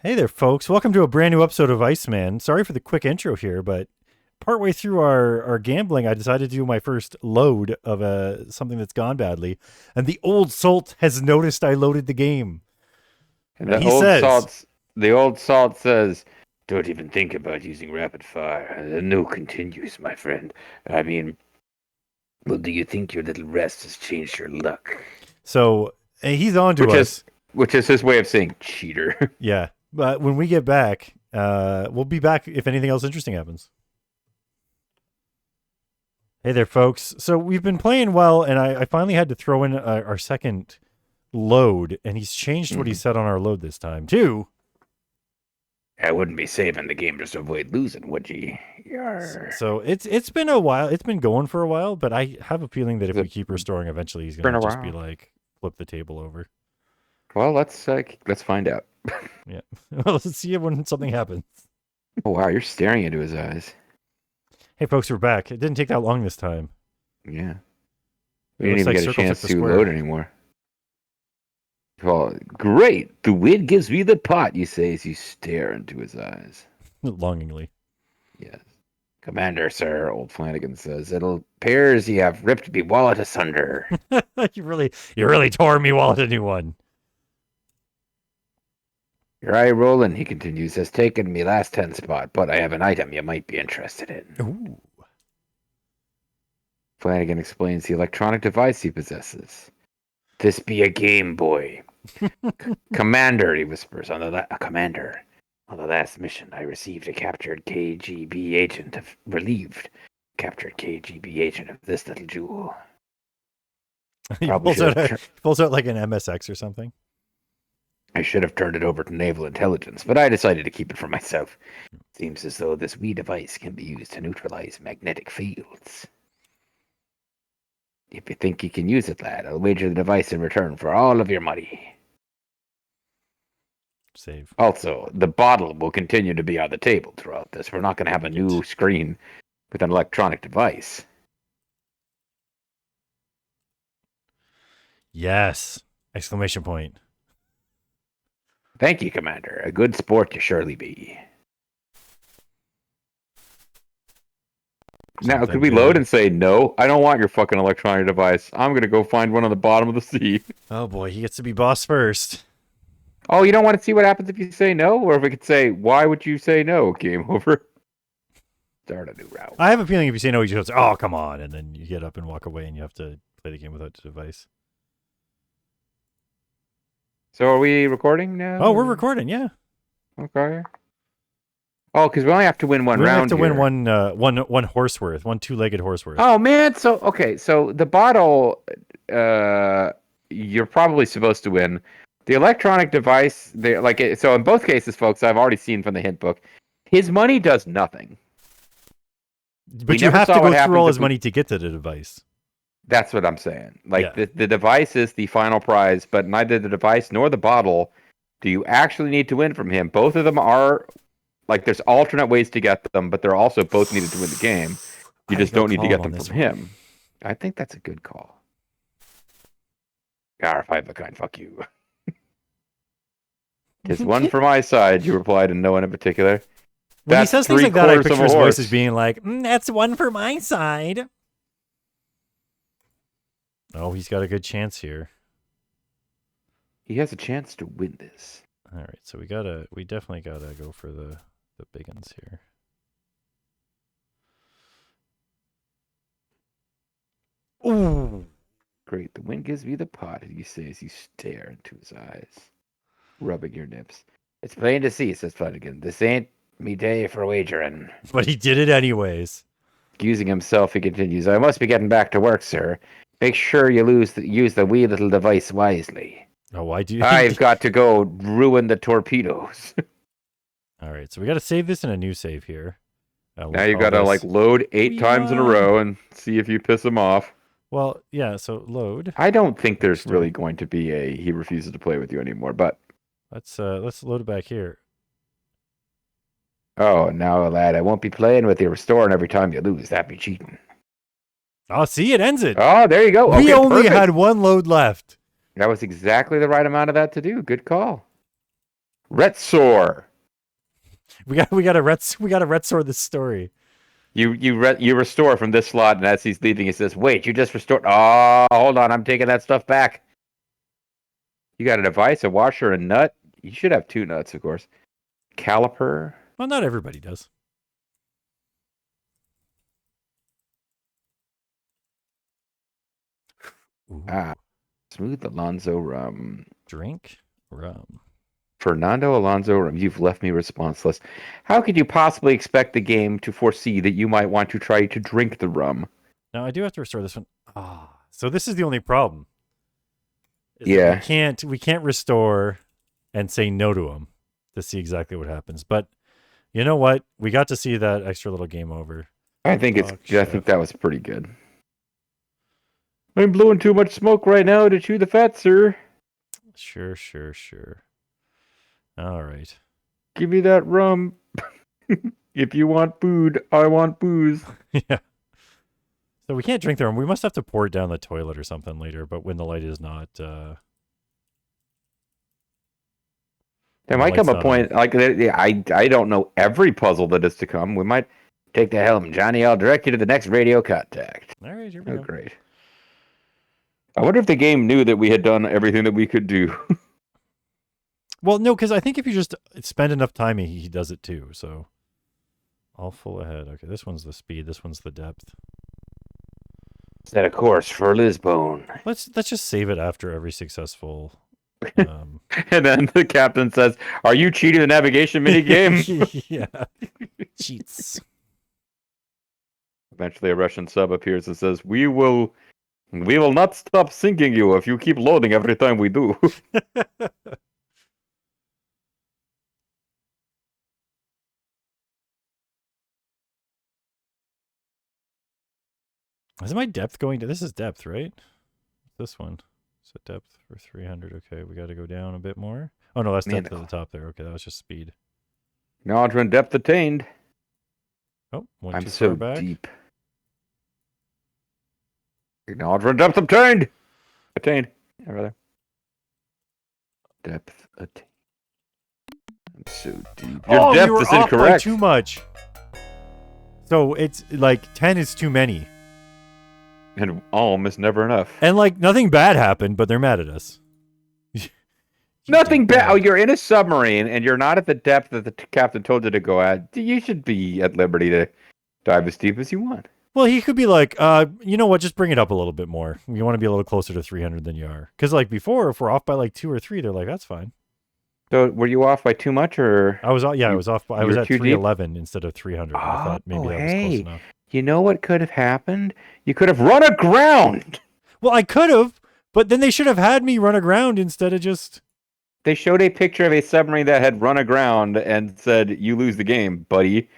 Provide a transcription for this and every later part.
Hey there, folks. Welcome to a brand new episode of Iceman. Sorry for the quick intro here, but partway through our gambling, I decided to do my first load of something that's gone badly. And the old salt has noticed I loaded the game. And And he says, the old salt says, "Don't even think about using rapid fire. The no continues, my friend. I mean, well, do you think your little rest has changed your luck?" so he's on to Which us. is his way of saying cheater. Yeah. But when we get back, we'll be back if anything else interesting happens. Hey there, folks. So we've been playing well, and I finally had to throw in our second load, and he's changed what he said on our load this time, too. I wouldn't be saving the game just to avoid losing, would you? So it's been a while. It's been going for a while, but I have a feeling that if we keep restoring, eventually he's going to just be like, flip the table over. Well, let's find out. Yeah. Well, let's see it when something happens. Oh wow, you're staring into his eyes. Hey, folks, we're back. It didn't take that long this time. Yeah. It We didn't looks even like get a circle chance fit the to square. load anymore. Well, great. The wind gives me the pot, you say as you stare into his eyes. Longingly. Yes. Commander, sir, old Flanagan says, it appears you have ripped me wallet asunder. you really tore me wallet a new one. Your eye rolling, he continues, has taken me last 10 spot, but I have an item you might be interested in. Ooh. Flanagan explains the electronic device he possesses. This be a Game Boy. Commander, he whispers, Commander, on the last mission, I received a captured KGB agent of this little jewel. he pulls out like an MSX or something. I should have turned it over to naval intelligence, but I decided to keep it for myself. Seems as though this wee device can be used to neutralize magnetic fields. If you think you can use it, lad, I'll wager the device in return for all of your money. Save. Also, the bottle will continue to be on the table throughout this. We're not going to have a new screen with an electronic device. Yes! Exclamation point. Thank you, Commander. A good sport you surely be. Now, could we load and say, no, I don't want your fucking electronic device. I'm going to go find one on the bottom of the sea. Oh boy, he gets to be boss first. Oh, you don't want to see what happens if you say no? Or if we could say, why would you say no? Game over. Start a new round. I have a feeling if you say no, you just, oh, come on. And then you get up and walk away and you have to play the game without the device. So are we recording now? Oh, we're recording, yeah. Okay. Oh, because we only have to win one round. We have to win one horse worth, one two-legged horse worth. Oh man, so the bottle, you're probably supposed to win. The electronic device, so in both cases, folks, I've already seen from the hint book, his money does nothing. But you have to go through all his money to get to the device. That's what I'm saying. The device is the final prize, but neither the device nor the bottle do you actually need to win from him. Both of them are, there's alternate ways to get them, but they're also both needed to win the game. You just don't need to get them from him. I think that's a good call. R5 of a kind, fuck you. It's one for my side, you replied, and no one in particular. When he says things like that, I picture his voice as being like, that's one for my side. Oh, he's got a good chance here. He has a chance to win this. All right, so we definitely gotta go for the big ones here. Ooh. Great. The wind gives me the pot, you say as you stare into his eyes, rubbing your nips. It's plain to see, says Flanagan. This ain't me day for wagering. But he did it anyways. Excusing himself, he continues, I must be getting back to work, sir. Make sure you use the wee little device wisely. Oh, why do you? I've got to go ruin the torpedoes. All right, so we got to save this in a new save here. Now you got to load 8 times in a row and see if you piss him off. Well, yeah, so load. I don't think there's really going to be a he refuses to play with you anymore, but let's load it back here. Oh, now, lad, I won't be playing with you. Restoring every time you lose. That'd be cheating. Oh, see, it ends it. Oh, there you go. We only had one load left. That was exactly the right amount of that to do. Good call. Retsor. We gotta restore this story. You restore from this slot, and as he's leaving, he says, "Wait, you just restored? Oh, hold on, I'm taking that stuff back. You got a device, a washer, and nut. You should have 2 nuts, of course. Caliper. Well, not everybody does. Ooh. Smooth Alonzo rum. Drink rum. Fernando Alonso rum. You've left me responseless. How could you possibly expect the game to foresee that you might want to try to drink the rum? Now I do have to restore this one. So this is the only problem. Yeah. We can't restore and say no to him to see exactly what happens. But you know what? We got to see that extra little game over. I think that was pretty good. I'm blowing too much smoke right now to chew the fat, sir. Sure. All right. Give me that rum. If you want food, I want booze. Yeah. So we can't drink the rum. We must have to pour it down the toilet or something later, but when the light is not... There might come a point, like, I don't know every puzzle that is to come. We might take the helm, Johnny. I'll direct you to the next radio contact. All right, here we go. Great. I wonder if the game knew that we had done everything that we could do. Well, no, because I think if you just spend enough time, he does it too. So, all full ahead. Okay, this one's the speed. This one's the depth. Set a course for Lisbon. Let's just save it after every successful. And then the captain says, "Are you cheating the navigation minigame?" Yeah, cheats. Eventually, a Russian sub appears and says, "We will not stop sinking you if you keep loading every time we do." Is my depth going to... This is depth, right? This one. So depth for 300. Okay, we got to go down a bit more. Oh, no, that's depth at the top there. Okay, that was just speed. Acknowledgement depth attained. Oh, went I'm too so far back. deep. Acknowledgement depth obtained. Attained. Yeah, rather. Depth attained. I'm so deep. Your depth is incorrect. By too much. So it's like 10 is too many. And is never enough. And like nothing bad happened, but they're mad at us. Nothing bad. Oh, you're in a submarine and you're not at the depth that the captain told you to go at. You should be at liberty to dive as deep as you want. Well, he could be like, you know what? Just bring it up a little bit more. You want to be a little closer to 300 than you are. Because like before, if we're off by like 2 or 3, they're like, that's fine. So were you off by too much, or I was? Yeah, I was off. I was at 311 deep? Instead of 300. I thought maybe that was close enough. You know what could have happened? You could have run aground. Well, I could have, but then they should have had me run aground instead of just... They showed a picture of a submarine that had run aground and said, "You lose the game, buddy."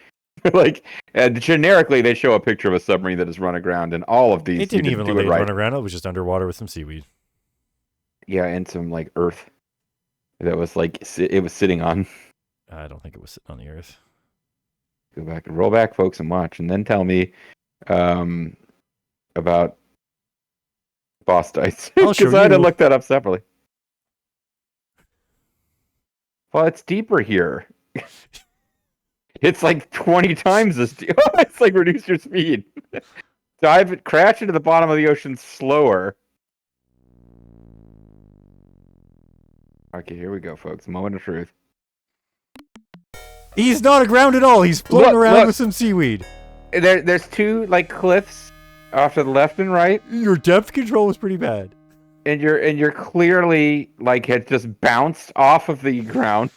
Generically, they show a picture of a submarine that has run aground, and all of these... It didn't even let it run aground. It was just underwater with some seaweed. Yeah, and some like earth that was like it was sitting on. I don't think it was sitting on the earth. Go back and roll back, folks, and watch, and then tell me about boss dice, because I had to look that up separately. Well, it's deeper here. It's like 20 times this. It's like reduce your speed. Dive, crash into the bottom of the ocean slower. Okay, here we go, folks. Moment of truth. He's not aground at all. He's floating around with some seaweed. There's 2 like cliffs off to the left and right. Your depth control was pretty bad. And you're clearly like had just bounced off of the ground.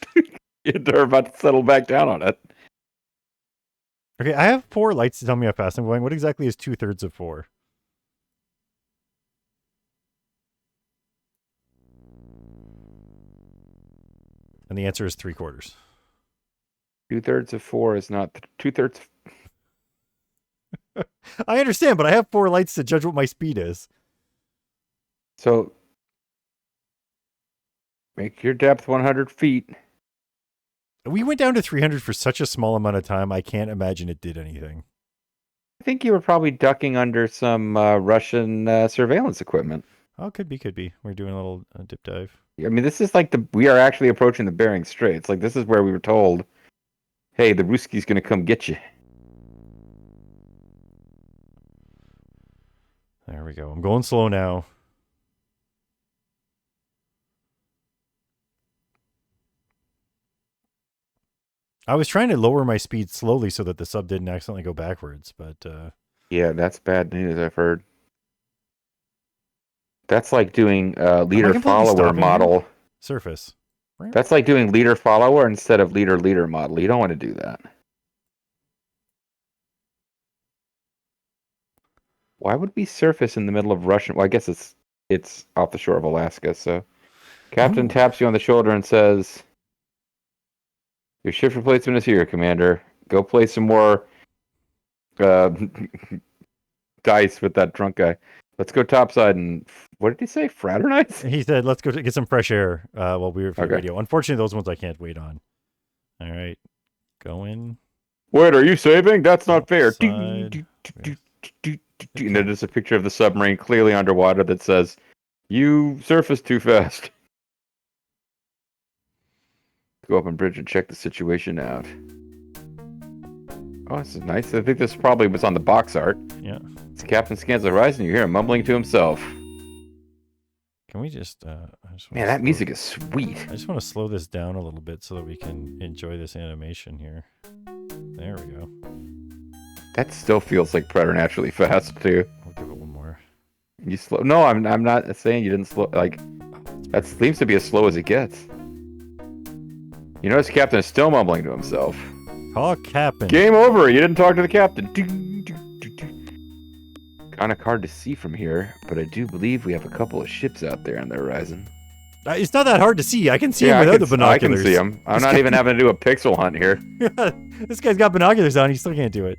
They're about to settle back down on it. Okay, I have 4 lights to tell me how fast I'm going. What exactly is 2/3 of 4? And the answer is 3/4. 2/3 of 4 is not 2/3. I understand, but I have 4 lights to judge what my speed is. So make your depth 100 feet. We went down to 300 for such a small amount of time. I can't imagine it did anything. I think you were probably ducking under some Russian surveillance equipment. Oh, could be. We're doing a little dip dive. I mean, this is like we are actually approaching the Bering Straits. Like, this is where we were told, hey, the Ruski's gonna come get you. There we go. I'm going slow now. I was trying to lower my speed slowly so that the sub didn't accidentally go backwards, but Yeah, that's bad news, I've heard. That's like doing am I leader completely follower stopping here? model. Surface. That's like doing leader follower instead of leader leader model. You don't want to do that. Why would we surface in the middle of Russian? Well, I guess it's off the shore of Alaska. So, Captain Ooh. taps you on the shoulder and says, "Your shift replacement is here, Commander. Go play some more uh, dice with that drunk guy. Let's go topside and what did he say? Fraternize?" He said, "Let's go get some fresh air while we review Okay. radio." Unfortunately, those ones I can't wait on. All right, go in. Wait, are you saving? That's not fair. Side. And there's a picture of the submarine clearly underwater that says, "You surfaced too fast." Go up on bridge and check the situation out. Oh, this is nice. I think this probably was on the box art. Yeah. As the captain scans the horizon, you hear him mumbling to himself. Can we just? Man, that music is sweet. I just want to slow this down a little bit so that we can enjoy this animation here. There we go. That still feels like preternaturally fast too. I'll give it one more. You slow? No, I'm not saying you didn't slow. Like that seems to be as slow as it gets. You notice the captain is still mumbling to himself. Call Captain. Game over. You didn't talk to the captain. Kind of hard to see from here, but I do believe we have a couple of ships out there on the horizon. It's not that hard to see. I can see him without the binoculars. I can see him. I'm not even having to do a pixel hunt here. This guy's got binoculars on. He still can't do it.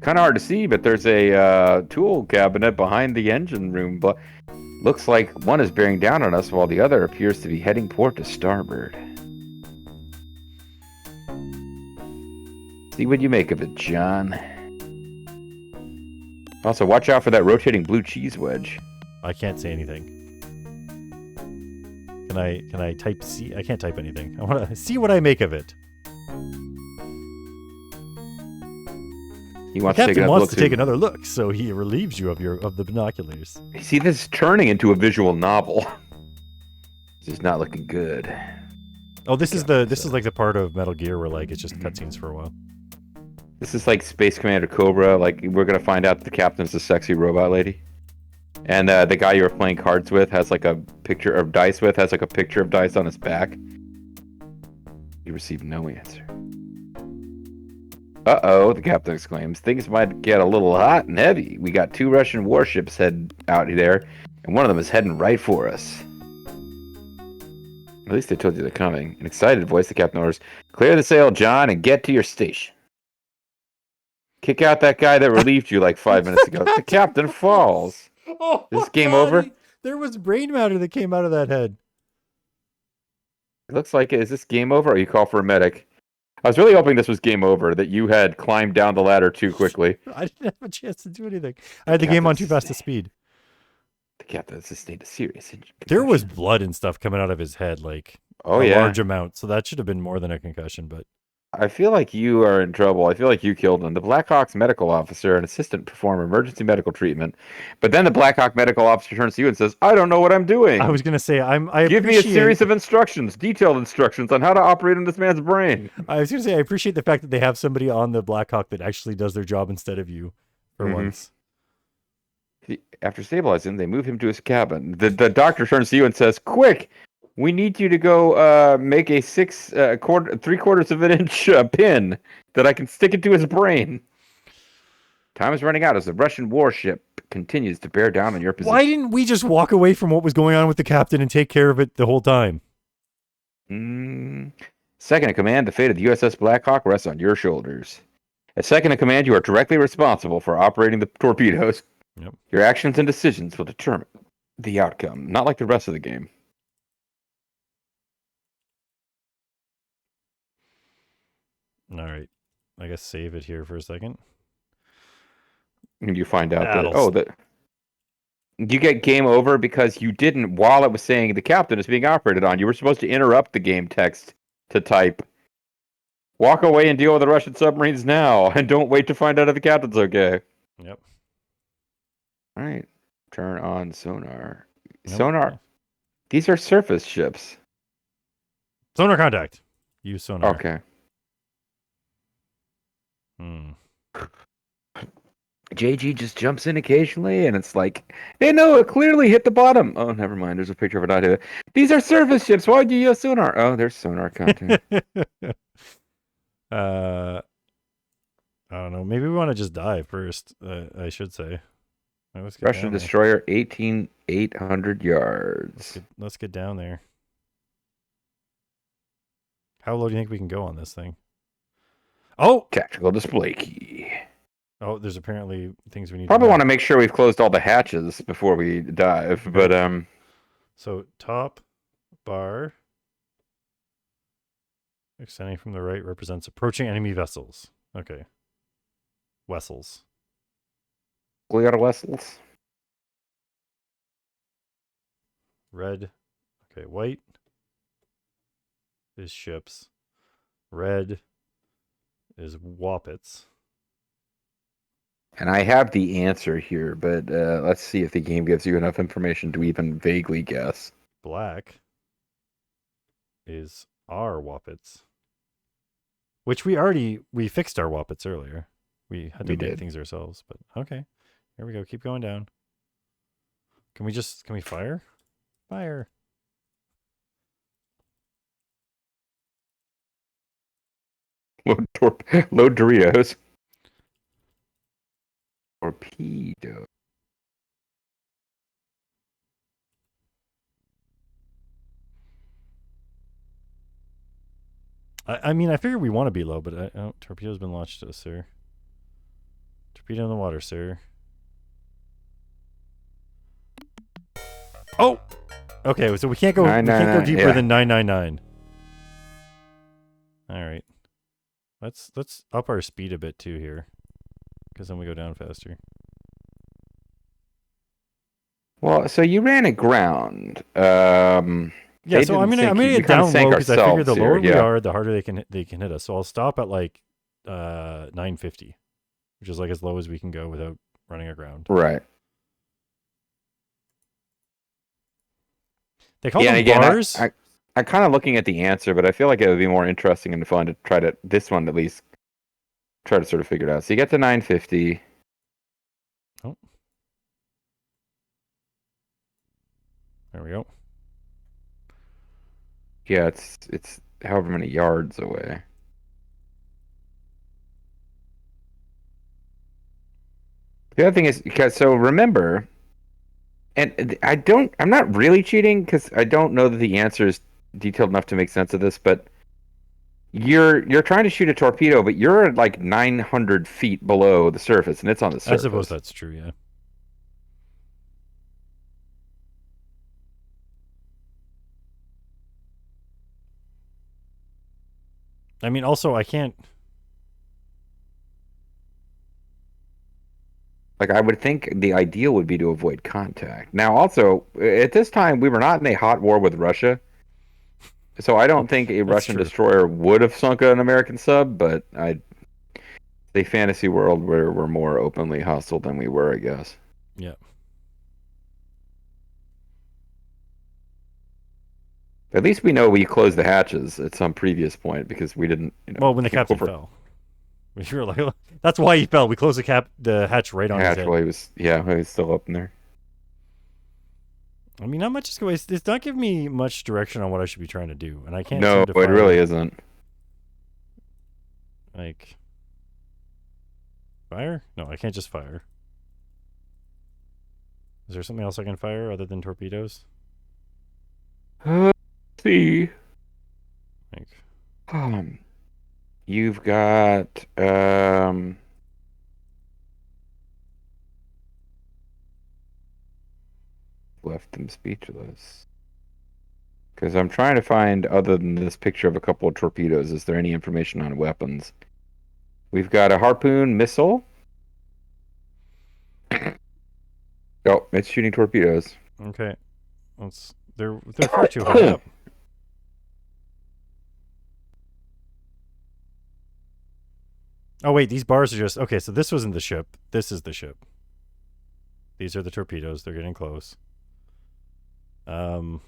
Kind of hard to see, but there's a tool cabinet behind the engine room. But looks like one is bearing down on us, while the other appears to be heading port to starboard. See what you make of it, John. Also, watch out for that rotating blue cheese wedge. I can't say anything. Can I type C? I can't type anything. I want to see what I make of it. He wants the captain wants to take another another look, so he relieves you of the binoculars. See, this is turning into a visual novel. This is not looking good. Oh, this is like the part of Metal Gear where like it's just cutscenes for a while. This is like Space Commander Cobra. Like, we're gonna find out the captain's a sexy robot lady, and the guy you were playing cards with has like a picture of dice on his back. You received no answer. Uh-oh, the captain exclaims. Things might get a little hot and heavy. We got 2 Russian warships head out there, and one of them is heading right for us. At least they told you they're coming. An excited voice, the captain orders, "Clear the sail, John, and get to your station." Kick out that guy that relieved you like 5 minutes ago. The captain falls. Oh, is this game over? There was brain matter that came out of that head. It looks like it. Is this game over, or you call for a medic? I was really hoping this was game over, that you had climbed down the ladder too quickly. I didn't have a chance to do anything. I had the game on too fast a speed. The captain sustained a serious injury. There was blood and stuff coming out of his head, like a large amount. So that should have been more than a concussion, but I feel like you are in trouble. I feel like you killed him. The Blackhawk's medical officer and assistant perform emergency medical treatment, but then the Blackhawk medical officer turns to you and says, "I don't know what I'm doing." I was going to say, Give me a series of instructions, detailed instructions on how to operate in this man's brain. I was going to say, I appreciate the fact that they have somebody on the Blackhawk that actually does their job instead of you for once. After stabilizing him, they move him to his cabin. The doctor turns to you and says, "Quick! We need you to go make a 3/4 of an inch pin that I can stick into his brain." Time is running out as the Russian warship continues to bear down on your position. Why didn't we just walk away from what was going on with the captain and take care of it the whole time? Second in command, the fate of the USS Blackhawk rests on your shoulders. As second in command, you are directly responsible for operating the torpedoes. Yep. Your actions and decisions will determine the outcome, not like the rest of the game. All right. I guess save it here for a second. And you find out that You get game over because you didn't, while it was saying the captain is being operated on, you were supposed to interrupt the game text to type, walk away and deal with the Russian submarines now, and don't wait to find out if the captain's okay. Yep. All right. Turn on sonar. Nope. Sonar. These are surface ships. Sonar contact. Use sonar. Okay. Hmm. JG just jumps in occasionally, and it's like, hey, no, it clearly hit the bottom. Oh, never mind. There's a picture of it out here. These are surface ships. Why'd you use sonar? Oh, there's sonar contact. I don't know. Maybe we want to just dive first. I should say. Right, let's get Russian down there. destroyer, 18,800 yards. Let's get down there. How low do you think we can go on this thing? Oh! Tactical display key. Oh, there's apparently things we need Probably to want to make sure we've closed all the hatches before we dive, but So top bar extending from the right represents approaching enemy vessels. Okay. Vessels. clear vessels. Red. Okay, white is ships. Red is Woppets. And I have the answer here, but let's see if the game gives you enough information to even vaguely guess. Black is our Woppets. Which we fixed our Woppets earlier. We had to make things ourselves, but okay. Here we go. Keep going down. Can we fire? Fire. Load Doritos. Torpedo. I mean, I figure we want to be low, but torpedo's been launched at us, sir. Torpedo in the water, sir. Oh! Okay, so we can't go deeper than 999. All right. Let's up our speed a bit too here, because then we go down faster. Well, so you ran aground. Yeah, so I'm gonna get down low because I figure the lower we are, the harder they can hit us. So I'll stop at like 950, which is like as low as we can go without running aground. Right. They call them bars. I'm kind of looking at the answer, but I feel like it would be more interesting and fun to try to this one at least try to sort of figure it out. So you get to 950. Oh. There we go. Yeah, it's however many yards away. The other thing is, because so remember, and I'm not really cheating because I don't know that the answer is detailed enough to make sense of this, but you're trying to shoot a torpedo, but you're at like 900 feet below the surface, and it's on the surface. I suppose that's true, yeah. I mean, also, I can't... Like, I would think the ideal would be to avoid contact. Now, also, at this time, we were not in a hot war with Russia. So I don't think a Russian destroyer would have sunk an American sub, but the fantasy world where we're more openly hostile than we were, I guess. Yeah. At least we know we closed the hatches at some previous point because we didn't. Well, when the captain fell, we were like, that's why he fell. We closed the hatch right on his head. While he was still up in there. I mean, not much is going. It's not giving me much direction on what I should be trying to do, and I can't. No, it really isn't. Like, fire? No, I can't just fire. Is there something else I can fire other than torpedoes? See. Like, you've got left them speechless. Because I'm trying to find, other than this picture of a couple of torpedoes, is there any information on weapons? We've got a harpoon missile. Oh, it's shooting torpedoes. Okay. They're far too high up. Oh wait, these bars are just okay. So this wasn't the ship. This is the ship. These are the torpedoes. They're getting close. Can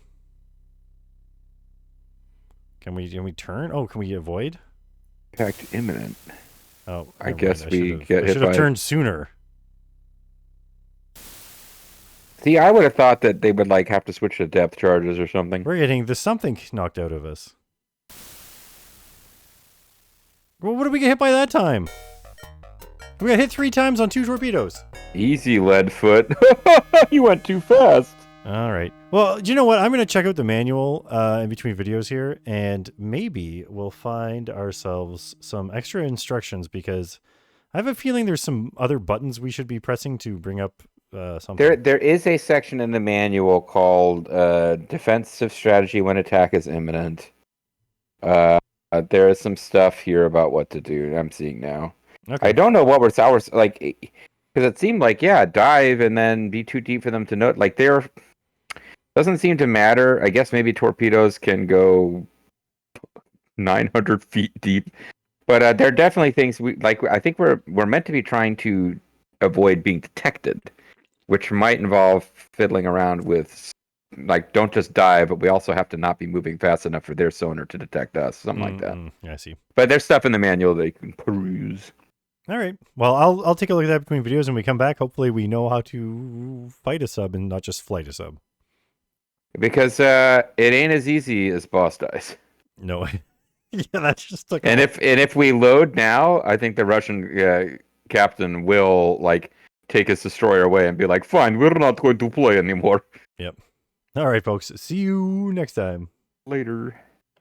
we turn? Oh, can we avoid? Impact imminent. Oh, I never guess mind. we get I hit should have by. turned sooner. See, I would have thought that they would like have to switch to depth charges or something. We're getting the something knocked out of us. Well, what did we get hit by that time? We got hit 3 times on 2 torpedoes. Easy, Leadfoot. You went too fast. All right. Well, do you know what? I'm going to check out the manual in between videos here, and maybe we'll find ourselves some extra instructions because I have a feeling there's some other buttons we should be pressing to bring up something. There is a section in the manual called defensive strategy when attack is imminent. There is some stuff here about what to do. I'm seeing now. Okay. I don't know what we're like, because it seemed like dive and then be too deep for them to note. Like doesn't seem to matter. I guess maybe torpedoes can go 900 feet deep, but there are definitely things we like. I think we're meant to be trying to avoid being detected, which might involve fiddling around with, like, don't just dive, but we also have to not be moving fast enough for their sonar to detect us, something like that. I see. But there's stuff in the manual that you can peruse. All right. Well, I'll take a look at that between videos, and we come back. Hopefully, we know how to fight a sub and not just flight a sub. Because it ain't as easy as boss dice. No. Yeah, that's just like. And if we load now, I think the Russian captain will like take his destroyer away and be like, "Fine, we're not going to play anymore." Yep. All right, folks. See you next time. Later.